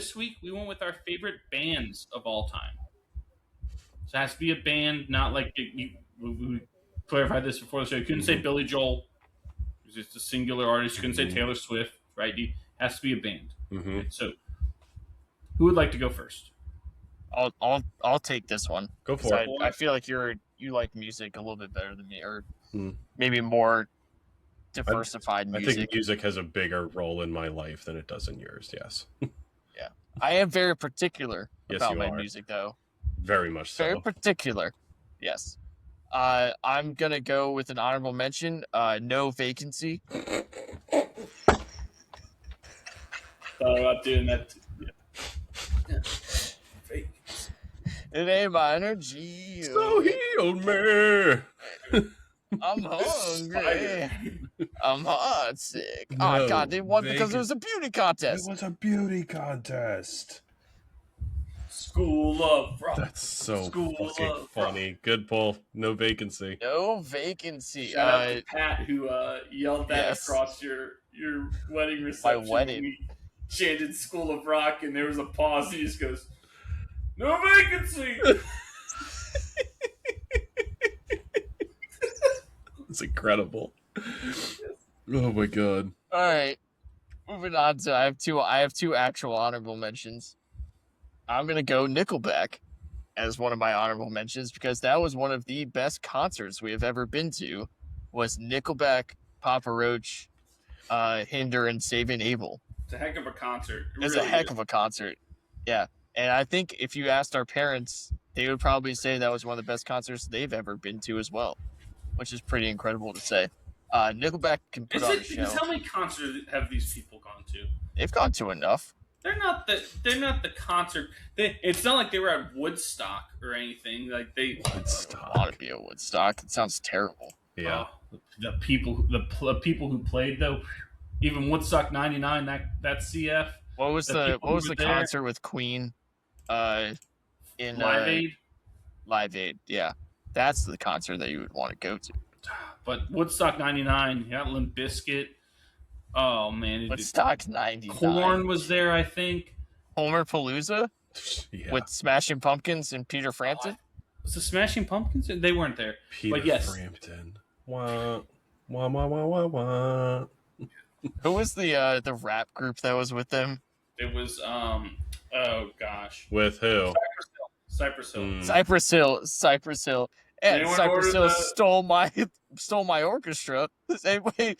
this week we went with our favorite bands of all time. So it has to be a band, not like we clarified this before the show. You couldn't say Billy Joel. It's just a singular artist. You couldn't say Taylor Swift, right? It has to be a band. Right? So, who would like to go first? I'll take this one. Go for it. I feel like you like music a little bit better than me, or maybe more diversified music. I think music has a bigger role in my life than it does in yours. Yes. Yeah, I am very particular about my are. music, though. Very much so. Very particular. Yes. I'm gonna go with an honorable mention. No Vacancy. Thought about doing that. It ain't my energy. So healed me. I'm hungry. I'm heart sick. No, Oh God, they won because there was a beauty contest. It was a beauty contest. School of Rock. That's so School fucking funny. Good pull. No Vacancy. No Vacancy. Shout out to Pat who yelled that across your wedding reception. My wedding. We chanted School of Rock and there was a pause. He just goes, "No vacancy." It's incredible. Oh my god. All right. Moving on to I have two actual honorable mentions. I'm gonna go Nickelback as one of my honorable mentions because that was one of the best concerts we have ever been to. Was Nickelback, Papa Roach, Hinder, and Saving Abel. It's a heck of a concert. It's a heck of a concert. Yeah. And I think if you asked our parents, they would probably say that was one of the best concerts they've ever been to as well, which is pretty incredible to say. Nickelback can put on a show. How many concerts have these people gone to? They've gone to enough. They're not the concert. It's not like they were at Woodstock or anything. Like they Woodstock. I want to be at Woodstock. It sounds terrible. Yeah. The people who played though, even Woodstock '99. That CF. What was the concert with Queen? In Live Aid. Live Aid, yeah, that's the concert that you would want to go to. But Woodstock '99, you got Limp Bizkit. Oh man, Woodstock '99. Korn was there, I think. Homer Palooza with Smashing Pumpkins and Peter Frampton. Was the Smashing Pumpkins? They weren't there. Peter but yes. Frampton. Wah, wah, wah, wah, wah, wah. Who was the rap group that was with them? It was oh gosh. With who? Cypress Hill. Cypress Hill. And Cypress Hill stole my orchestra. Same way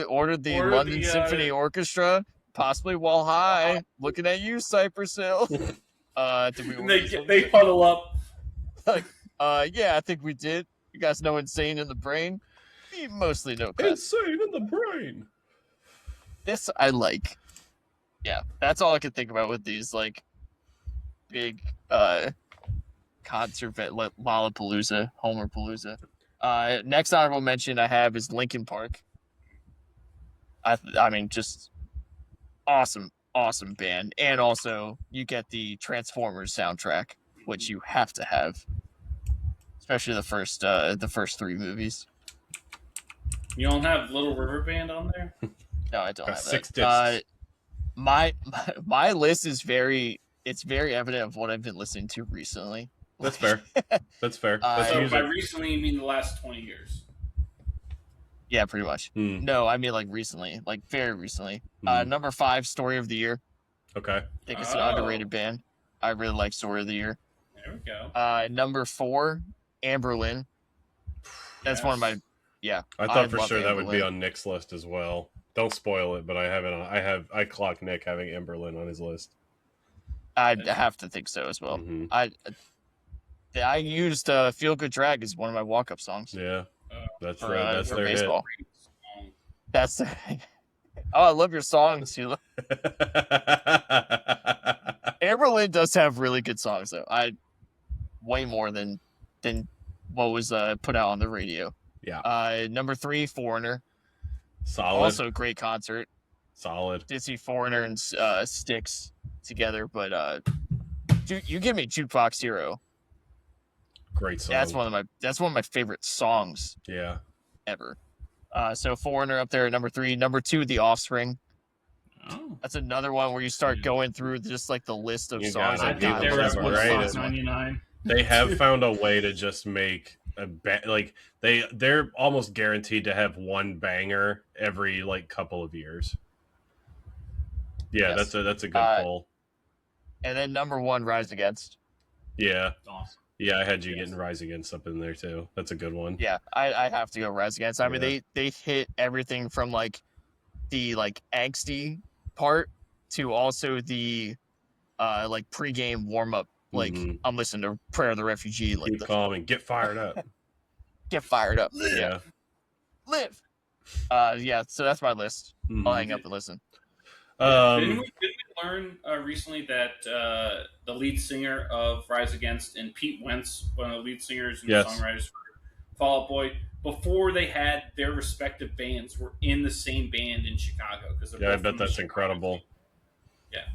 ordered the London Symphony Orchestra, possibly while high. Looking at you, Cypress Hill. They huddle up. Yeah, I think we did. You guys know Insane in the Brain? You mostly know Insane in the Brain. This I like. Yeah, that's all I can think about with these like big concert like Lollapalooza, Homerpalooza. Next honorable mention I have is Linkin Park. I mean, just awesome band, and also you get the Transformers soundtrack, which you have to have, especially the first three movies. You don't have Little River Band on there? No, I don't have 6 that. discs. My list is very evident of what I've been listening to recently. That's fair. That's fair. So by recently, you mean the last 20 years? Yeah, pretty much. No, I mean like recently, like very recently. Number 5, Story of the Year. Okay. I think it's an underrated band. I really like Story of the Year. There we go. Number 4, Amberlin. That's one of my. Yeah. I thought for sure Amberlin. that would be on Nick's list as well. Don't spoil it, but I have it on. I clock Nick having Amberlin on his list. I have to think so as well. Mm-hmm. I used "Feel Good Drag" as one of my walk-up songs. Yeah, that's for their baseball. hit. That's the. Oh, I love your songs, Sheila. Amberlin does have really good songs, though. Way more than what was put out on the radio. Yeah. Number 3, Foreigner. Solid. Also, great concert. Solid. Did see Foreigner and Styx together, but you give me Jukebox Hero. Great song. That's one of my favorite songs. Yeah. Ever. So Foreigner up there at number 3. Number 2, The Offspring. Oh. That's another one where you start going through just like the list of You songs. gotta I Like, be think God, they able were that's to at one of rate the Woodstock it. best ones. 99. They have found a way to just make like they're almost guaranteed to have one banger every like couple of years. Yeah, Yes. that's a good pull. And then number 1, Rise Against. Yeah, Awesome. yeah, I had you Yes. getting Rise Against up in there too. That's a good one. Yeah, I have to go Rise Against. I mean, Yeah. they hit everything from like the like angsty part to also the like pregame warm up. Like Mhm. I'm listening to Prayer of the Refugee. Like Keep calm and get fired up. get fired up. Yeah. Live. Yeah. So that's my list. Mhm. I'll hang up and listen. Didn't we learn recently that the lead singer of Rise Against and Pete Wentz, one of the lead singers and Yes. songwriters for Fall Out Boy, before they had their respective bands, were in the same band in Chicago? Yeah, I bet that's incredible. Yeah.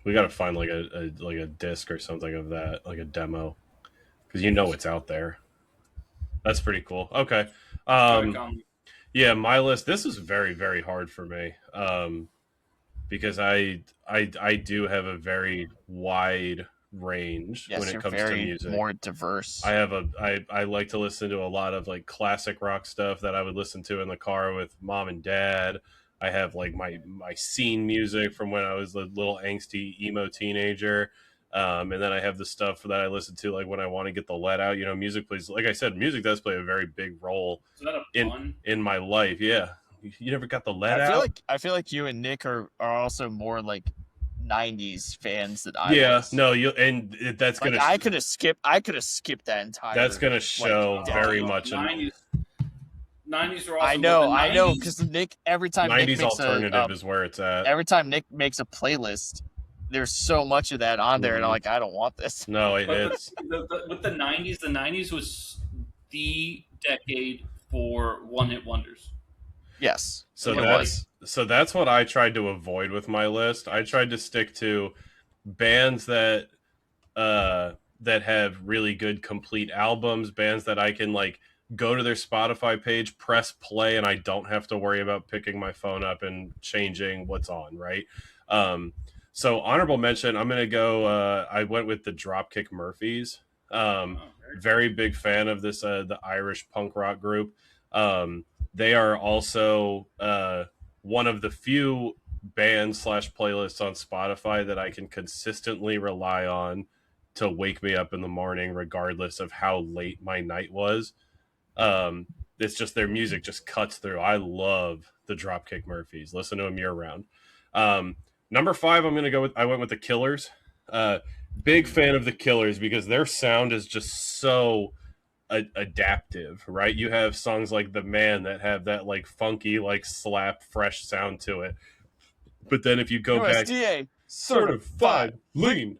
We got to find like a disc or something of that, like a demo, because you know it's out there. That's pretty cool. Okay. Yeah, my list. This is very, very hard for me, because I do have a very wide range Yes, when it you're comes very to music. more diverse. I like to listen to a lot of like classic rock stuff that I would listen to in the car with mom and dad. I have like my scene music from when I was a little angsty emo teenager. And then I have the stuff that I listen to like when I want to get the let out. You know, music plays, like I said, music does play a very big role Is that a pun? in my life. Yeah. You never got the let out? I feel like you and Nick are also more like 90s fans than I Yeah, was. no, that's Like, gonna. I could have skipped that entire. That's gonna show like, very Oh, much. 90s were awesome. I know, because Nick every time Nick 90s makes alternative is where it's at. every time Nick makes a playlist, there's so much of that on there, and I'm like, I don't want this. No, But it's with the 90s was the decade for one-hit wonders. Yes, so it that's what I tried to avoid with my list. I tried to stick to bands that have really good complete albums, bands that I can like go to their Spotify page, press play, and I don't have to worry about picking my phone up and changing what's on, right? So honorable mention, I'm going to go, I went with the Dropkick Murphys. Very big fan of this, the Irish punk rock group. They are also one of the few bands / playlists on Spotify that I can consistently rely on to wake me up in the morning, regardless of how late my night was. It's just their music just cuts through. I love the Dropkick Murphys. Listen to them year round. Number 5, I went with the Killers. Big fan of the Killers because their sound is just so adaptive, right? You have songs like The Man that have that like funky, like slap, fresh sound to it. But then if you go USDA, back, certified lean.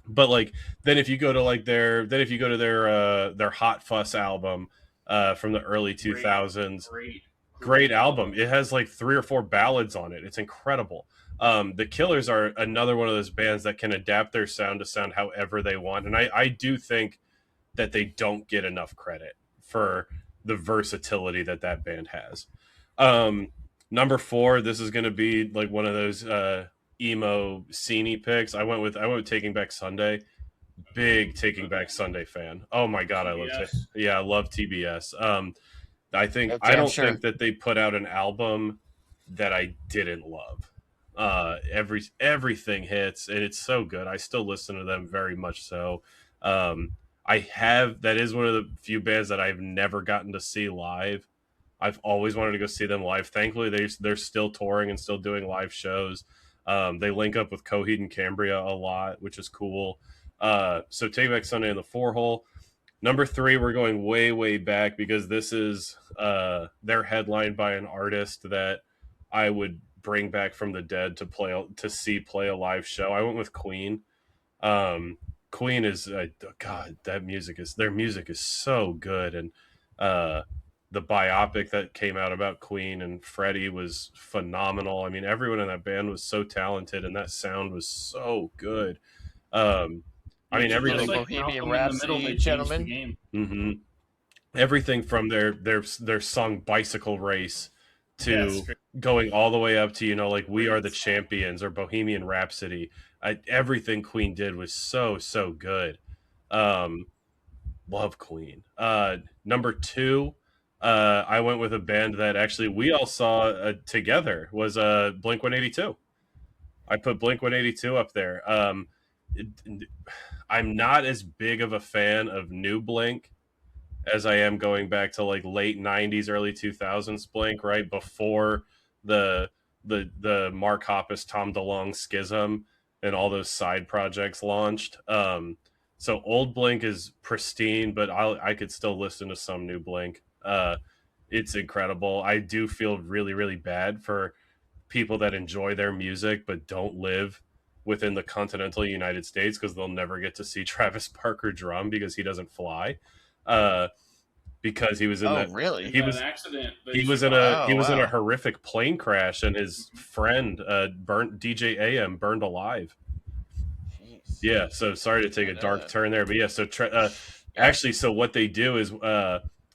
But like then if you go to their Hot Fuss album from the early 2000s, great album. It has like 3 or 4 ballads on it. It's incredible. The Killers are another one of those bands that can adapt their sound to sound however they want, and I do think that they don't get enough credit for the versatility that band has. Number 4, this is going to be like one of those emo sceney picks. I went with Taking Back Sunday. Big Taking Back Sunday fan. Oh my god, I love TBS. I don't think that they put out an album that I didn't love. Everything hits and it's so good. I still listen to them very much so. That is one of the few bands that I've never gotten to see live. I've always wanted to go see them live. Thankfully, they're still touring and still doing live shows. They link up with Coheed and Cambria a lot, which is cool. So Take Back Sunday in the 4 hole. Number 3, we're going way, way back because this is they're headlined by an artist that I would bring back from the dead to play a live show. I went with Queen. Queen is God. Their music is so good, and the biopic that came out about Queen and Freddie was phenomenal. I mean, everyone in that band was so talented, and that sound was so good. I mean, everything. Like Bohemian Rhapsody, gentlemen. Mm-hmm. Everything from their song "Bicycle Race" to great. going all the way up to, like We Are the Champions or Bohemian Rhapsody. Everything Queen did was so good. Love Queen. Number 2, I went with a band that actually we all saw together, was Blink-182. I put Blink-182 up there. I'm not as big of a fan of new Blink as I am going back to like late 90s, early 2000s Blink, right before the Mark Hoppus, Tom DeLonge schism and all those side projects launched. So old Blink is pristine, but I could still listen to some new Blink. It's incredible. I do feel really, really bad for people that enjoy their music but don't live within the continental United States, because they'll never get to see Travis Barker drum because he doesn't fly. Because he was in that. Really? He was an accident. He was in a horrific plane crash, and his friend DJ AM burned alive. Jeez. Yeah, so sorry to take a dark turn there, but yeah. So actually, so what they do is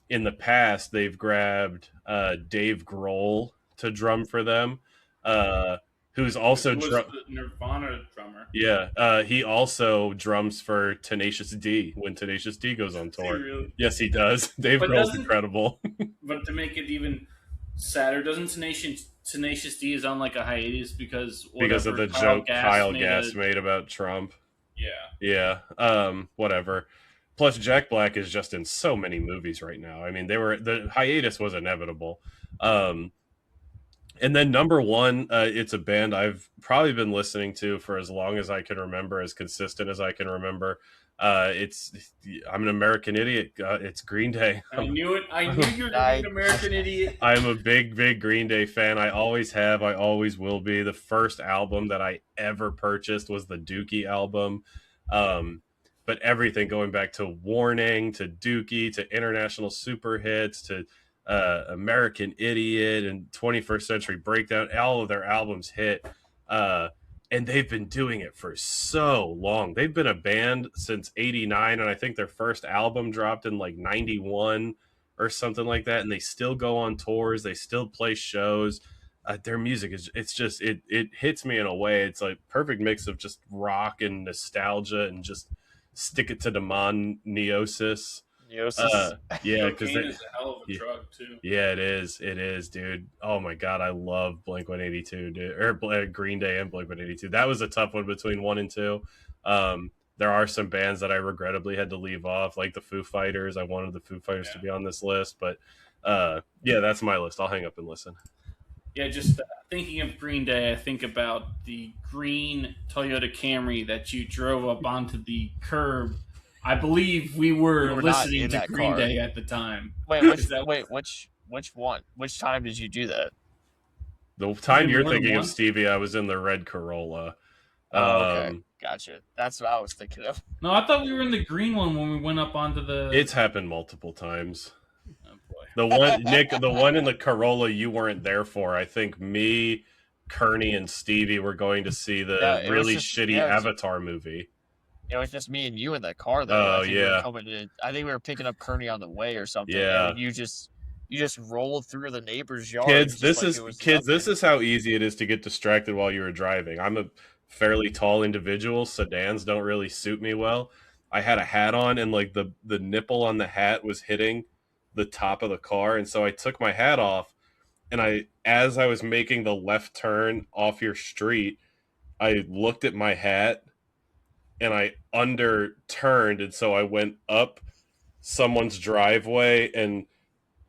in the past they've grabbed Dave Grohl to drum for them, who's also the Nirvana drummer. Yeah, he also drums for Tenacious D when Tenacious D goes on tour. Really? Yes, he does. Dave Grohl's incredible. But to make it even sadder, doesn't Tenacious D is on like a hiatus because of the joke Kyle Gass made about Trump. Yeah. Yeah. Whatever. Plus, Jack Black is just in so many movies right now. I mean, the hiatus was inevitable. And then number 1, it's a band I've probably been listening to for as long as I can remember, as consistent as I can remember. I'm an American idiot. It's Green Day. I knew it. I knew you were an American idiot. I'm a big Green Day fan. I always have. I always will be. The first album that I ever purchased was the Dookie album. But everything going back to Warning, to Dookie, to International Super Hits, to American Idiot and 21st Century Breakdown, all of their albums hit. And they've been doing it for so long. They've been a band since 89, and I think their first album dropped in like 91 or something like that, and they still go on tours. They still play shows. Their music it hits me in a way. It's like perfect mix of just rock and nostalgia and just stick it to the Neosis. Yeah, because is a hell of a drug too. Yeah, it is, dude. Oh my god, I love Blink-182, dude, or Green Day and Blink-182. That was a tough one between 1 and 2. There are some bands that I regrettably had to leave off, like the Foo Fighters. I wanted the Foo Fighters to be on this list, but yeah, that's my list. I'll hang up and listen. Yeah, just thinking of Green Day, I think about the green Toyota Camry that you drove up onto the curb. I believe we were listening to Green Day at the time. Which one? Which time did you do that? The time you're thinking of, Stevie, I was in the red Corolla. Okay, gotcha. That's what I was thinking of. No, I thought we were in the green one when we went up onto the... It's happened multiple times. Oh, boy. The one, Nick, the one in the Corolla you weren't there for. I think me, Kearney, and Stevie were going to see the really shitty Avatar movie. It was just me and you in that car, though. Oh, yeah. I think we were picking up Kearney on the way or something. Yeah. And you just rolled through the neighbor's yard. Kids, this is how easy it is to get distracted while you were driving. I'm a fairly tall individual. Sedans don't really suit me well. I had a hat on, and like the nipple on the hat was hitting the top of the car, and so I took my hat off, and as I was making the left turn off your street, I looked at my hat and I underturned, and so I went up someone's driveway and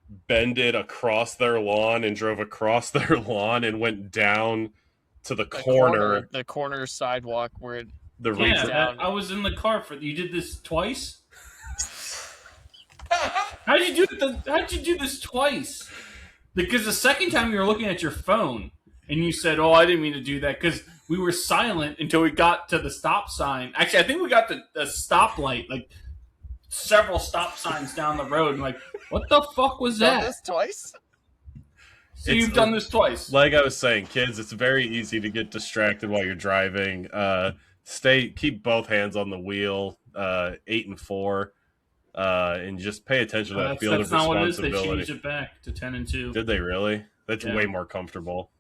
bended across their lawn and drove across their lawn and went down to the corner sidewalk where I was in the car for you. Did this twice? How'd you do this twice? Because the second time you were looking at your phone and you said, "Oh, I didn't mean to do that," because we were silent until we got to the stop sign. Actually, I think we got the stoplight, like several stop signs down the road. And like, what the fuck was that? Done this twice? So you've done this twice. Like I was saying, kids, it's very easy to get distracted while you're driving. Keep both hands on the wheel, 8 and 4, and just pay attention to that field of responsibility. That's not what it is. They changed it back to 10 and 2. Did they really? That's Yeah. way more comfortable.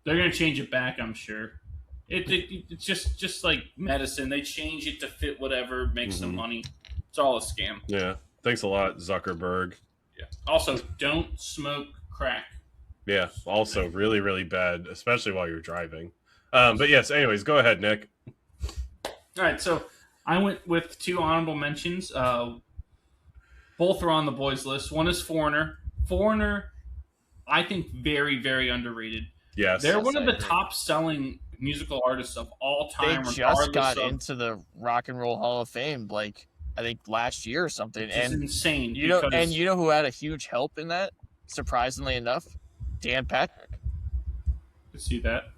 They're gonna change it back, I'm sure. It's just like medicine. They change it to fit whatever makes them Mhm. money. It's all a scam. Yeah. Thanks a lot, Zuckerberg. Yeah. Also, don't smoke crack. Yeah. Also, really, really bad, especially while you're driving. But yes. Anyways, go ahead, Nick. All right, so I went with 2 honorable mentions. Both are on the boys' list. One is Foreigner. Foreigner, I think, very, very underrated. Yes. They're Yes, one of I the agree. top-selling musical artists of all They time. just got regardless of, into the Rock and Roll Hall of Fame, like I think last year or something. which is And insane. you know, because and you know who had a huge help in that? Surprisingly enough, Dan Patrick. you see that.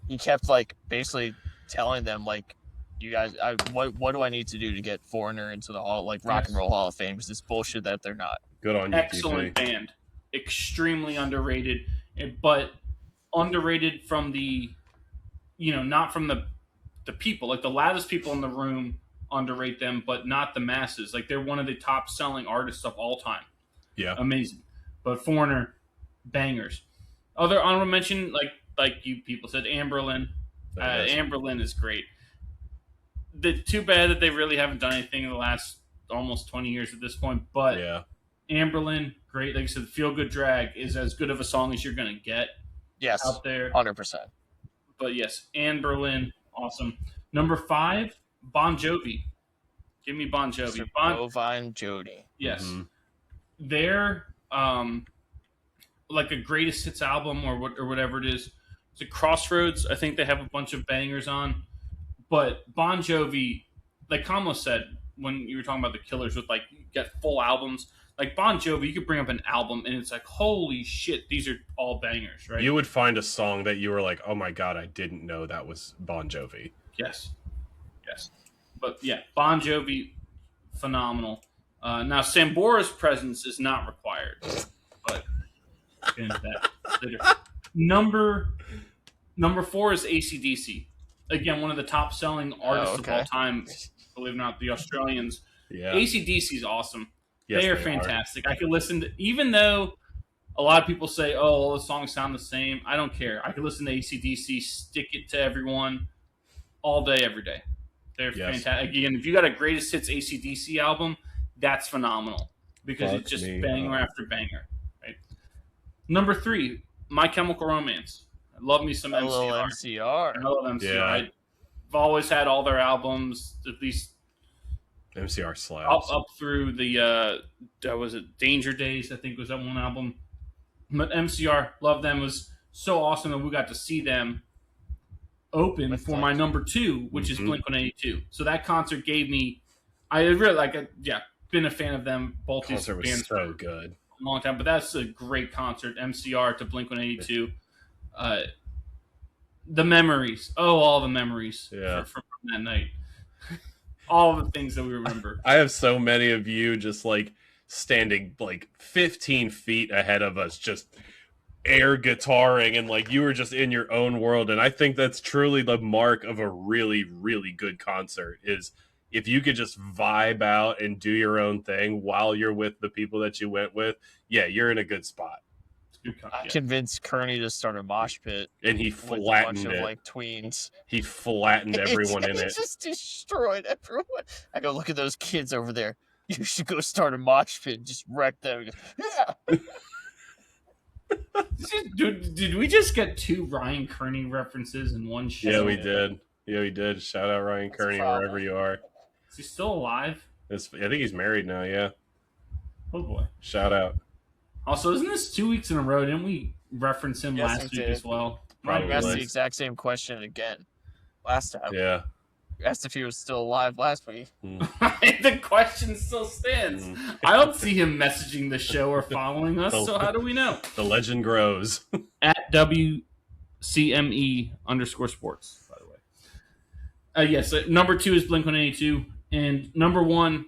He kept like basically telling them like, "You guys, what do I need to do to get Foreigner into the Hall, like Rock and Yes. Roll Hall of Fame? Because it's bullshit that they're not." Good on you, Excellent TP. band, extremely underrated, but underrated from the, not from the people. Like the loudest people in the room underrate them, but not the masses. Like they're one of the top selling artists of all time. Yeah. Amazing. But Foreigner, bangers. Other honorable mention, like you people said, Amberlin. Yes. Amberlin is great. Too bad that they really haven't done anything in the last almost 20 years at this point. But Yeah. Amberlin, great. Like I said, Feel Good Drag is as good of a song as you're going to get Yes, out there. 100%. But yes, Amberlin, awesome. Number 5, Bon Jovi. Give me Bon Jovi. Bovine Jody. Yes. Mhm. They're like a greatest hits album or whatever it is. It's a Crossroads. I think they have a bunch of bangers on. But Bon Jovi, like Kamala said when you were talking about the Killers with like you get full albums, like Bon Jovi, you could bring up an album and it's like, holy shit, these are all bangers, right? You would find a song that you were like, "Oh my god, I didn't know that was Bon Jovi." Yes. But yeah, Bon Jovi, phenomenal. Now, Sambora's presence is not required, but get into that later. Number 4 is AC/DC. Again, one of the top selling artists of all time. Believe it or not, the Australians. Yeah. AC/DC is awesome. Yes, they are fantastic. I could listen to, even though a lot of people say, "Oh, all the songs sound the same." I don't care. I could listen to AC/DC, stick it to everyone, all day, every day. They're Yes. fantastic. Again, if you got a greatest hits AC/DC album, that's phenomenal because Fuck it's just me banger up. after banger. Right. Number 3, My Chemical Romance. I love me some A little MCR. MCR. I love MCR. Yeah. I've always had all their albums, at least MCR slaps. up through the was it Danger Days? I think was that one album. But MCR, love them. Was so awesome that we got to see them open With, for like- my number 2, which is Mhm. Blink-182. So that concert gave me, I really like it. Yeah, been a fan of them both these Concert was bands so for good. a long time. But that's a great concert. MCR to Blink-182. The memories. Oh, all the memories. Yeah. From that night. All the things that we remember. I have so many of you just like standing like 15 feet ahead of us, just air guitaring, and like you were just in your own world. And I think that's truly the mark of a really, really good concert is if you could just vibe out and do your own thing while you're with the people that you went with. Yeah, you're in a good spot. I convinced Kearney to start a mosh pit And he with a bunch flattened of it. like tweens. He flattened everyone in He it. just destroyed everyone. I go, look at those kids over there. You should go start a mosh pit and just wreck them. He goes, yeah. Did we just get 2 Ryan Kearney references in one show? Yeah, we did. Yeah, we did. Shout out Ryan Kearney problem. wherever you are. Is he still alive? I think he's married now. Yeah. Oh boy. Shout out. Also, isn't this 2 weeks in a row? Didn't we reference him Yes, last we week did. as well? Probably. You asked was. the exact same question again last time. Yeah. You asked if he was still alive last week. The question still stands. Mm. I don't see him messaging the show or following us, Oh. so how do we know? The legend grows. At WCME_sports, by the way. Yes, number 2 is Blink-182, and number 1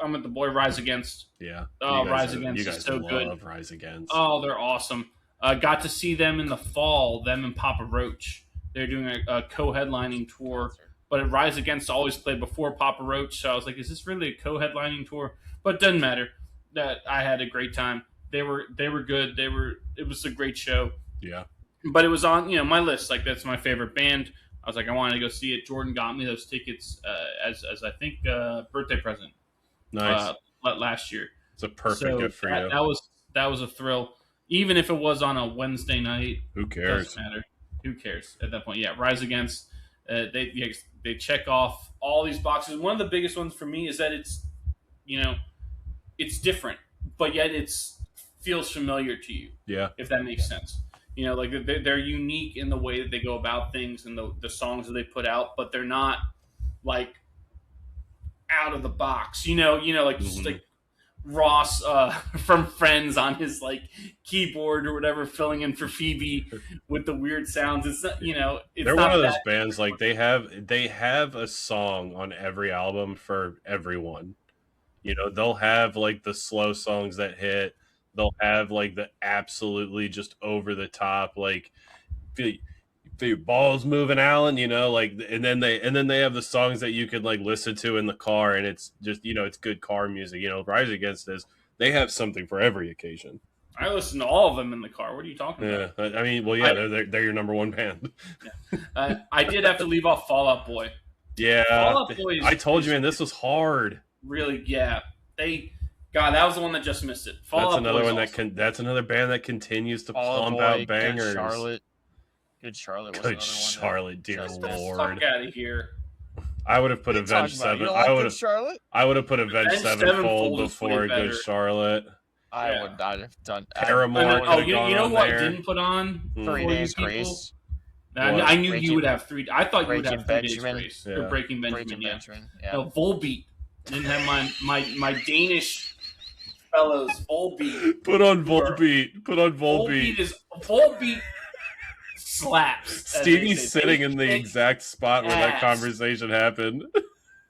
I'm with the boy Rise Against. Yeah. Oh, You guys Rise are- Against You is guys so love good. Rise Against. Oh, they're awesome. Got to see them in the fall, them and Papa Roach. They're doing a co-headlining tour, but Rise Against always played before Papa Roach, so I was like, is this really a co-headlining tour? But it doesn't matter. That I had a great time. They were good. It was a great show. Yeah. But it was on my list. Like that's my favorite band. I was like, I wanted to go see it. Jordan got me those tickets as I think birthday present Nice. last year. It's a perfect gift for you. That was a thrill. Even if it was on a Wednesday night, Who cares? doesn't matter. Who cares at that point? Yeah, Rise Against. They check off all these boxes. One of the biggest ones for me is that it's it's different, but yet it's feels familiar to you. Yeah. If that makes sense. Like they're unique in the way that they go about things and the songs that they put out, but they're not like out of the box. Like just like Ross from Friends on his like keyboard or whatever, filling in for Phoebe with the weird sounds. It's not, it's They're not one of those that- bands like they have a song on every album for everyone. They'll have like the slow songs that hit. They'll have like the absolutely just over the top like feel your balls moving, Alan. Like and then they have the songs that you could like listen to in the car, and it's just it's good car music. Rise Against this, they have something for every occasion. I listen to all of them in the car. What are you talking Yeah, about? I mean, well, yeah, they're your number one band. I did have to leave off Fall Out Boy. Yeah, Fall Out Boy. I told you, man, this was hard. Really, yeah. God, that was the one that just missed it. That's another one that That's another band that continues to pump out bangers. Good Charlotte. Was Good Charlotte, dear Get the Lord. fuck out of here. I would have put Avenged Seven. Charlotte. I would have put Avenged Sevenfold before Good better. Charlotte. I would not have done. Paramore. You know what I didn't put on? 3 Days Grace. I knew you would have 3. I thought you would have 3 Days Benjamin. Grace. Yeah. Or Breaking Benjamin. Breaking Yeah. Benjamin. Yeah. No, Volbeat. Didn't have my Danish fellows. Volbeat. Put on Volbeat. Put on Volbeat. Volbeat slaps. as they Stevie's say. sitting They in the kick exact spot where that ass. conversation happened.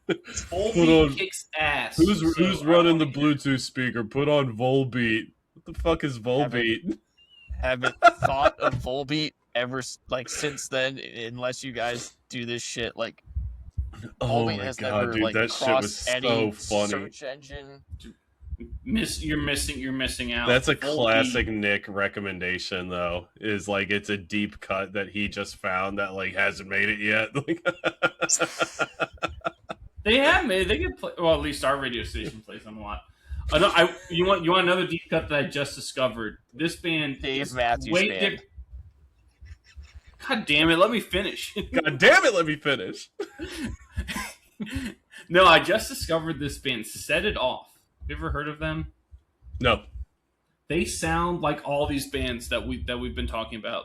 Volbeat kicks ass. Who's running the Bluetooth speaker? Put on Volbeat. What the fuck is Volbeat? Haven't thought of Volbeat ever since then, unless you guys do this shit like. Oh Volbeat my has god, never, dude, that shit was crossed so any funny. Search engine. You're missing out. That's a Volbeat. classic Nick recommendation, though. Is like it's a deep cut that he just found that like hasn't made it yet. They have made. They can play. Well, at least our radio station plays them a lot. You want another deep cut that I just discovered? This band, Dave Matthews Band. God damn it! Let me finish. God damn it! Let me finish. No, I just discovered this band. Set It Off. Have you ever heard of them? No. They sound like all these bands that we've been talking about.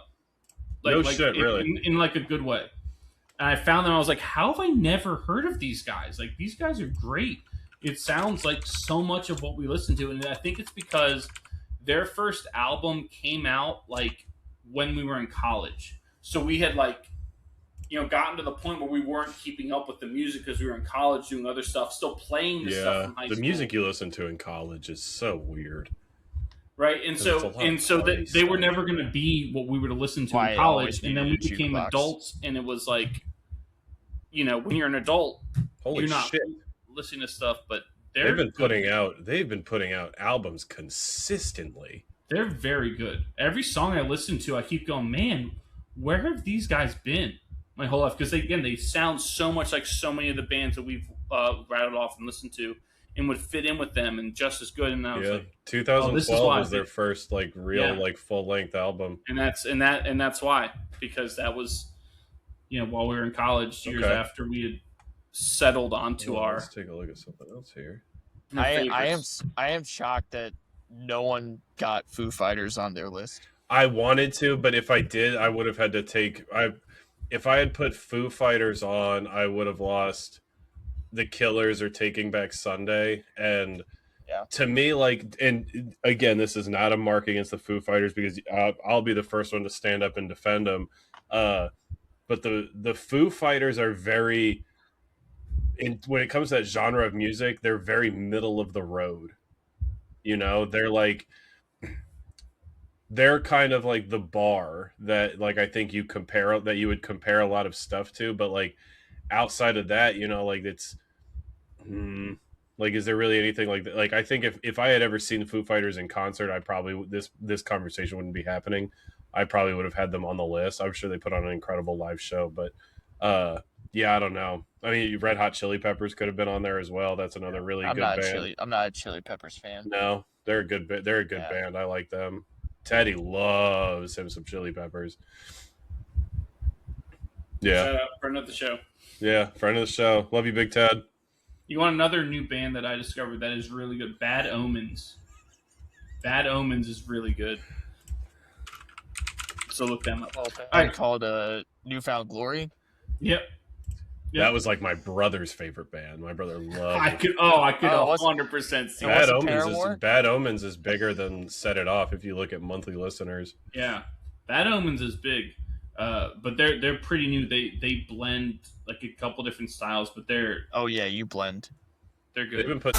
Shit, really. In like a good way. And I found them. I was like, how have I never heard of these guys? Like these guys are great. It sounds like so much of what we listen to, and I think it's because their first album came out like when we were in college. So we had gotten to the point where we weren't keeping up with the music because we were in college doing other stuff, still playing the stuff from high school. The music you listen to in college is so weird. Right, and so they were never going to be what we were to listen to in college, and then we became adults, and it was like, when you're an adult, Holy you're not shit. listening to stuff, but They've been putting out albums consistently. They're very good. Every song I listen to, I keep going, man, where have these guys been my whole life? Because they sound so much like so many of the bands that we've rattled off and listened to, and would fit in with them and just as good. And I was like, 2012 was their first real full length album, and that's why, because that was while we were in college, years after we had settled onto our. Let's take a look at something else here. I am shocked that no one got Foo Fighters on their list. I wanted to, but if I did, I would have had to take. If I had put Foo Fighters on, I would have lost The Killers or Taking Back Sunday. And to me, and again, this is not a mark against the Foo Fighters because I'll be the first one to stand up and defend them. But the Foo Fighters are very, when it comes to that genre of music, they're very middle of the road. They're kind of like the bar that I think you would compare a lot of stuff to, but outside of that, it's Like, is there really anything like that? Like, I think if I had ever seen Foo Fighters in concert, I probably this conversation wouldn't be happening. I probably would have had them on the list. I'm sure they put on an incredible live show, but yeah, I don't know. I mean, Red Hot Chili Peppers could have been on there as well. That's another really good band. I'm not a Chili Peppers fan. No, they're a good band. I like them. Teddy loves him some Chili Peppers. Yeah. Shout out friend of the show. Yeah, friend of the show. Love you, Big Ted. You want another new band that I discovered that is really good? Bad Omens. Bad Omens is really good. So look them up. I called Newfound Glory. Yep. That was like my brother's favorite band. My brother loved I it. could 100% see that. Bad Omens is bigger than Set It Off if you look at monthly listeners. Yeah. Bad Omens is big. But they're pretty new. They blend like a couple different styles, but they're you blend. They're good. They've been put